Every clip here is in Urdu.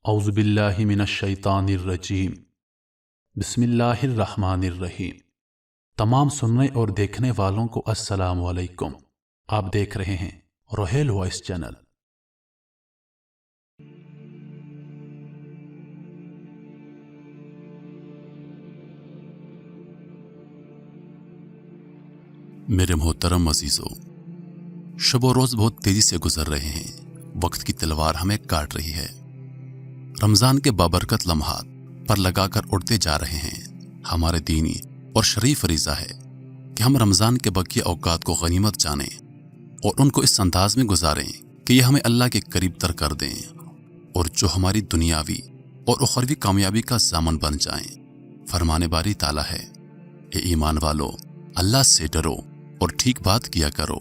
اعوذ باللہ من الشیطان الرجیم بسم اللہ الرحمن الرحیم۔ تمام سننے اور دیکھنے والوں کو السلام علیکم۔ آپ دیکھ رہے ہیں روحیل وائس چینل۔ میرے محترم عزیزو، شب و روز بہت تیزی سے گزر رہے ہیں، وقت کی تلوار ہمیں کاٹ رہی ہے۔ رمضان کے بابرکت لمحات پر لگا کر اڑتے جا رہے ہیں۔ ہمارے دینی اور شرعی فریضہ ہے کہ ہم رمضان کے بقیہ اوقات کو غنیمت جانیں اور ان کو اس انداز میں گزاریں کہ یہ ہمیں اللہ کے قریب تر کر دیں اور جو ہماری دنیاوی اور اخروی کامیابی کا ضامن بن جائیں۔ فرمان باری تعالیٰ ہے، اے ایمان والو، اللہ سے ڈرو اور ٹھیک بات کیا کرو،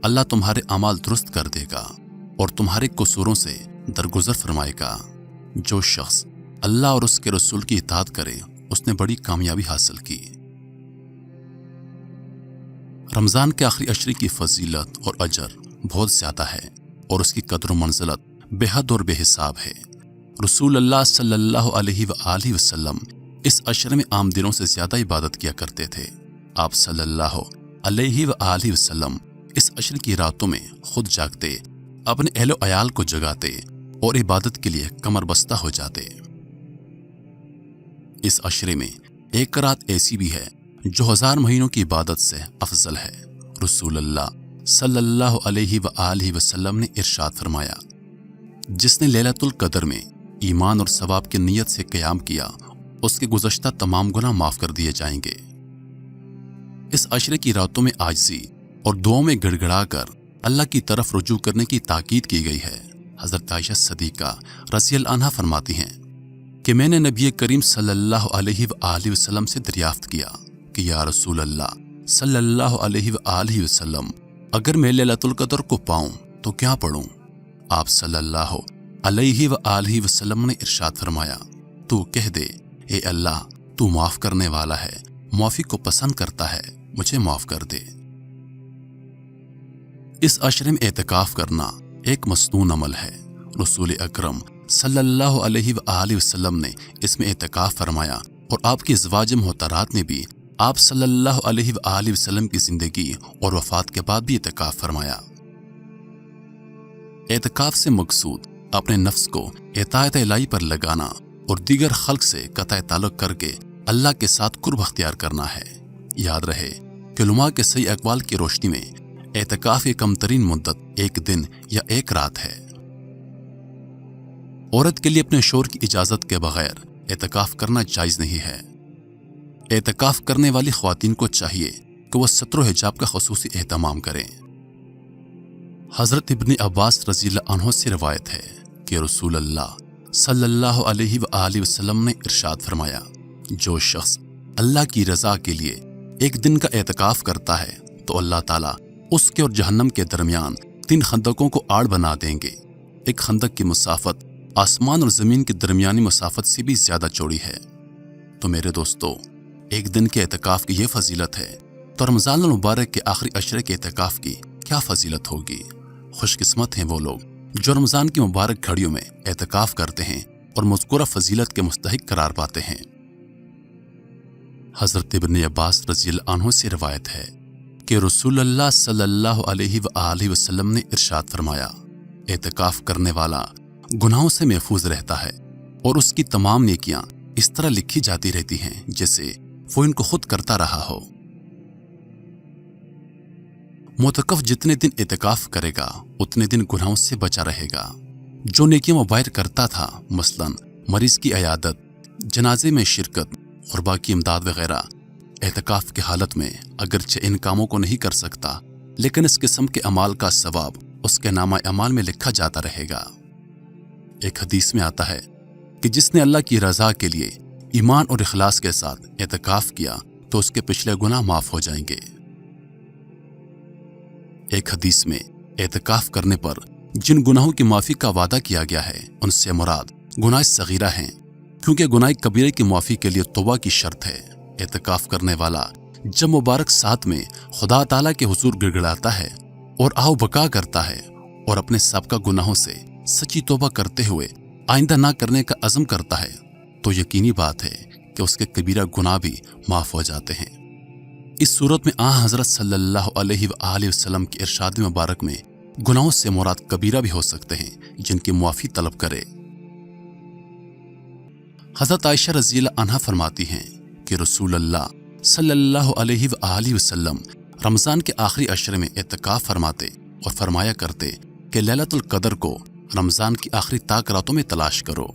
اللہ تمہارے اعمال درست کر دے گا اور تمہارے قصوروں سے درگزر فرمائے گا۔ جو شخص اللہ اور اس کے رسول کی اطاعت کرے اس نے بڑی کامیابی حاصل کی۔ رمضان کے آخری عشرے کی فضیلت اور اجر بہت زیادہ ہے اور اس کی قدر و منزلت بے حد اور بے حساب ہے۔ رسول اللہ صلی اللہ علیہ وآلہ وسلم اس عشرے میں عام دنوں سے زیادہ عبادت کیا کرتے تھے۔ آپ صلی اللہ علیہ وآلہ وسلم اس عشرے کی راتوں میں خود جاگتے، اپنے اہل و عیال کو جگاتے اور عبادت کے لیے کمر بستہ ہو جاتے۔ اس عشرے میں ایک رات ایسی بھی ہے جو 1000 مہینوں کی عبادت سے افضل ہے۔ رسول اللہ صلی اللہ علیہ وآلہ وسلم نے ارشاد فرمایا، جس نے لیلۃ القدر میں ایمان اور ثواب کی نیت سے قیام کیا اس کے گزشتہ تمام گناہ معاف کر دیے جائیں گے۔ اس عشرے کی راتوں میں عاجزی اور دعاؤں میں گڑ گڑا کر اللہ کی طرف رجوع کرنے کی تاکید کی گئی ہے۔ حضرت عائشہ صدیقہ رضی اللہ عنہا فرماتی ہیں کہ میں نے نبی کریم صلی اللہ علیہ وآلہ وسلم سے دریافت کیا کہ یا رسول اللہ صلی اللہ علیہ وآلہ وسلم، اگر میں لیلۃ القدر کو پاؤں تو کیا پڑھوں؟ آپ صلی اللہ علیہ وآلہ وسلم نے ارشاد فرمایا، تو کہہ دے، اے اللہ، تو معاف کرنے والا ہے، معافی کو پسند کرتا ہے، مجھے معاف کر دے۔ اس عشرے میں اعتکاف کرنا ایک مسنون عمل ہے۔ رسول اکرم صلی اللہ علیہ وآلہ وسلم نے اس میں اعتکاف فرمایا اور آپ کی ازواج محترات نے بھی آپ صلی اللہ علیہ وآلہ وسلم کی زندگی اور وفات کے بعد بھی اعتکاف فرمایا۔ اعتکاف سے مقصود اپنے نفس کو اطاعت الہی پر لگانا اور دیگر خلق سے قطع تعلق کر کے اللہ کے ساتھ قرب اختیار کرنا ہے۔ یاد رہے کہ علماء کے صحیح اقوال کی روشنی میں اعتکاف کی کم ترین مدت 1 دن یا 1 رات ہے۔ عورت کے لیے اپنے شوہر کی اجازت کے بغیر اعتکاف کرنا جائز نہیں ہے۔ اعتکاف کرنے والی خواتین کو چاہیے کہ وہ ستر و حجاب کا خصوصی اہتمام کریں۔ حضرت ابن عباس رضی اللہ عنہ سے روایت ہے کہ رسول اللہ صلی اللہ علیہ وآلہ وسلم نے ارشاد فرمایا، جو شخص اللہ کی رضا کے لیے 1 دن کا اعتکاف کرتا ہے تو اللہ تعالیٰ اس کے اور جہنم کے درمیان 3 خندقوں کو آڑ بنا دیں گے۔ ایک خندق کی مسافت آسمان اور زمین کے درمیانی مسافت سے بھی زیادہ چوڑی ہے۔ تو میرے دوستو، 1 دن کے اعتکاف کی یہ فضیلت ہے، تو رمضان المبارک کے آخری عشرے کے اعتکاف کی کیا فضیلت ہوگی؟ خوش قسمت ہیں وہ لوگ جو رمضان کی مبارک گھڑیوں میں اعتکاف کرتے ہیں اور مذکورہ فضیلت کے مستحق قرار پاتے ہیں۔ حضرت ابن عباس رضی اللہ عنہ سے روایت ہے کہ رسول اللہ صلی اللہ علیہ وآلہ وسلم نے ارشاد فرمایا، اعتکاف کرنے والا گناہوں سے محفوظ رہتا ہے اور اس کی تمام نیکیاں اس طرح لکھی جاتی رہتی ہیں جیسے وہ ان کو خود کرتا رہا ہو۔ معتکف جتنے دن اعتکاف کرے گا اتنے دن گناہوں سے بچا رہے گا۔ جو نیکیاں وہ باہر کرتا تھا، مثلا مریض کی عیادت، جنازے میں شرکت، غربا کی امداد وغیرہ، اعتکاف کی حالت میں اگرچہ ان کاموں کو نہیں کر سکتا لیکن اس قسم کے اعمال کا ثواب اس کے نامہ اعمال میں لکھا جاتا رہے گا۔ ایک حدیث میں آتا ہے کہ جس نے اللہ کی رضا کے لیے ایمان اور اخلاص کے ساتھ اعتکاف کیا تو اس کے پچھلے گناہ معاف ہو جائیں گے۔ ایک حدیث میں اعتکاف کرنے پر جن گناہوں کی معافی کا وعدہ کیا گیا ہے ان سے مراد گناہ صغیرہ ہیں، کیونکہ گناہ کبیرہ کی معافی کے لیے توبہ کی شرط ہے۔ اعتکاف کرنے والا جب مبارک ساتھ میں خدا تعالیٰ کے حضور گڑگڑاتا ہے اور آو بکا کرتا ہے اور اپنے سابقہ گناہوں سے سچی توبہ کرتے ہوئے آئندہ نہ کرنے کا عزم کرتا ہے تو یقینی بات ہے کہ اس کے کبیرہ گناہ بھی معاف ہو جاتے ہیں۔ اس صورت میں حضرت صلی اللہ علیہ وآلہ وسلم کے ارشاد مبارک میں گناہوں سے مراد کبیرہ بھی ہو سکتے ہیں جن کی معافی طلب کرے۔ حضرت عائشہ رضی اللہ عنہا فرماتی ہیں کہ رسول اللہ صلی اللہ علیہ وآلہ وسلم رمضان کے آخری عشرے میں اعتکاف فرماتے اور فرمایا کرتے کہ لیلۃ القدر کو رمضان کی آخری طاق راتوں میں تلاش کرو۔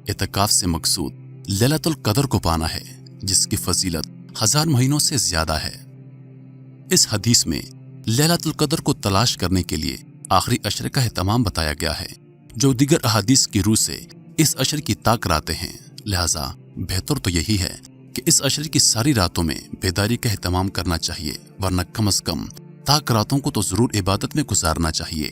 اعتکاف سے مقصود لیلۃ القدر کو پانا ہے جس کی فضیلت 1000 مہینوں سے زیادہ ہے۔ اس حدیث میں لیلۃ القدر کو تلاش کرنے کے لیے آخری عشرے کا اہتمام بتایا گیا ہے جو دیگر احادیث کی روح سے اس عشر کی طاق راتیں ہیں، لہذا بہتر تو یہی ہے کہ اس عشر کی ساری راتوں میں بیداری کا اہتمام کرنا چاہیے، ورنہ کم از کم طاق راتوں کو تو ضرور عبادت میں گزارنا چاہیے۔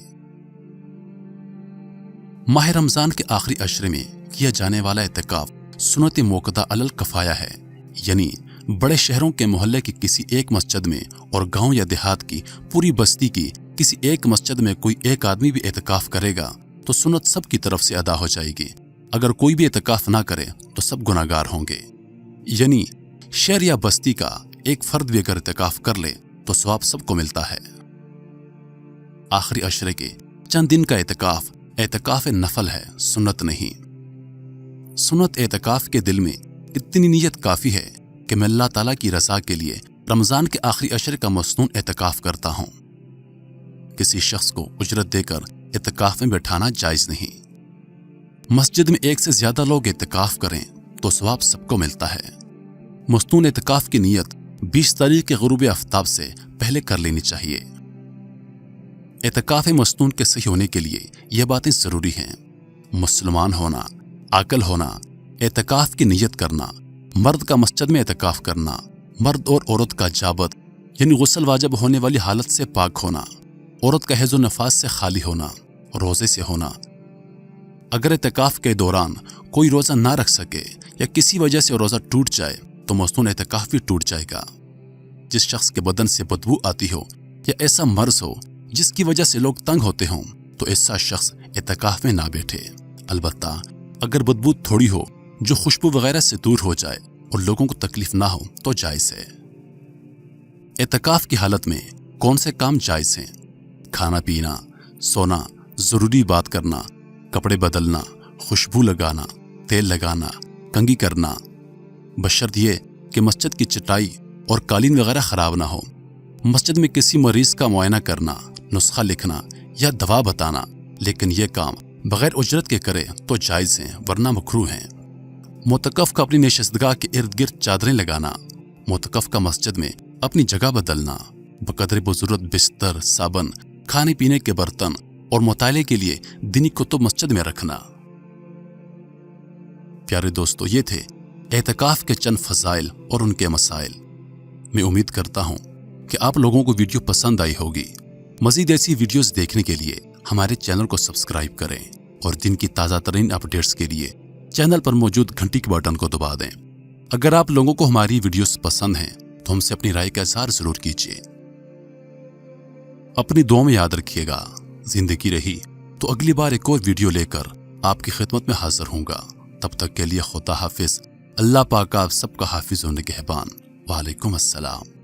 ماہ رمضان کے آخری عشرے میں کیا جانے والا اعتکاف سنت موقدہ علی الکفایہ ہے، یعنی بڑے شہروں کے محلے کی کسی ایک مسجد میں اور گاؤں یا دیہات کی پوری بستی کی کسی ایک مسجد میں کوئی ایک آدمی بھی اعتکاف کرے گا تو سنت سب کی طرف سے ادا ہو جائے گی۔ اگر کوئی بھی اعتکاف نہ کرے تو سب گناہگار ہوں گے، یعنی شہر یا بستی کا ایک فرد بھی اگر اعتکاف کر لے تو ثواب سب کو ملتا ہے۔ آخری عشرے کے چند دن کا اعتکاف نفل ہے، سنت نہیں۔ سنت اعتکاف کے دل میں اتنی نیت کافی ہے کہ میں اللہ تعالیٰ کی رضا کے لیے رمضان کے آخری عشرے کا مصنون اعتکاف کرتا ہوں۔ کسی شخص کو اجرت دے کر اعتکاف میں بٹھانا جائز نہیں۔ مسجد میں ایک سے زیادہ لوگ اعتکاف کریں تو ثواب سب کو ملتا ہے۔ مصنون اعتکاف کی نیت 20 تاریخ کے غروب آفتاب سے پہلے کر لینی چاہیے۔ اعتکاف مصنون کے صحیح ہونے کے لیے یہ باتیں ضروری ہیں: مسلمان ہونا، عاقل ہونا، اعتکاف کی نیت کرنا، مرد کا مسجد میں اعتکاف کرنا، مرد اور عورت کا جابت یعنی غسل واجب ہونے والی حالت سے پاک ہونا، عورت کا حیض و نفاس سے خالی ہونا، روزے سے ہونا۔ اگر اعتکاف کے دوران کوئی روزہ نہ رکھ سکے یا کسی وجہ سے روزہ ٹوٹ جائے تو مصنون اعتکاف بھی ٹوٹ جائے گا۔ جس شخص کے بدن سے بدبو آتی ہو یا ایسا مرض ہو جس کی وجہ سے لوگ تنگ ہوتے ہوں تو ایسا شخص اعتکاف میں نہ بیٹھے۔ البتہ اگر بدبو تھوڑی ہو جو خوشبو وغیرہ سے دور ہو جائے اور لوگوں کو تکلیف نہ ہو تو جائز ہے۔ اعتکاف کی حالت میں کون سے کام جائز ہیں؟ کھانا پینا، سونا، ضروری بات کرنا، کپڑے بدلنا، خوشبو لگانا، تیل لگانا، کنگھی کرنا، بشرط یہ کہ مسجد کی چٹائی اور قالین وغیرہ خراب نہ ہو۔ مسجد میں کسی مریض کا معائنہ کرنا، نسخہ لکھنا یا دوا بتانا، لیکن یہ کام بغیر اجرت کے کرے تو جائز ہیں ورنہ مکروہ ہیں۔ معتکف کا اپنی نشستگاہ کے ارد گرد چادریں لگانا، معتکف کا مسجد میں اپنی جگہ بدلنا، بقدر ضرورت بستر، صابن، کھانے پینے کے برتن اور مطالعے کے لیے دینی کتب مسجد میں رکھنا۔ پیارے دوستو، یہ تھے اعتکاف کے چند فضائل اور ان کے مسائل۔ میں امید کرتا ہوں کہ آپ لوگوں کو ویڈیو پسند آئی ہوگی۔ مزید ایسی ویڈیوز دیکھنے کے لیے ہمارے چینل کو سبسکرائب کریں اور دن کی تازہ ترین اپڈیٹس کے لیے چینل پر موجود گھنٹی کے بٹن کو دبا دیں۔ اگر آپ لوگوں کو ہماری ویڈیوز پسند ہیں تو ہم سے اپنی رائے کا اظہار ضرور کیجیے۔ اپنی دعاؤں میں یاد رکھیے گا، زندگی رہی تو اگلی بار ایک اور ویڈیو لے کر آپ کی خدمت میں حاضر ہوں گا۔ تب تک کے لیے خدا حافظ۔ اللہ پاک آپ سب کا حافظ و نگہبان۔ وعلیکم السلام۔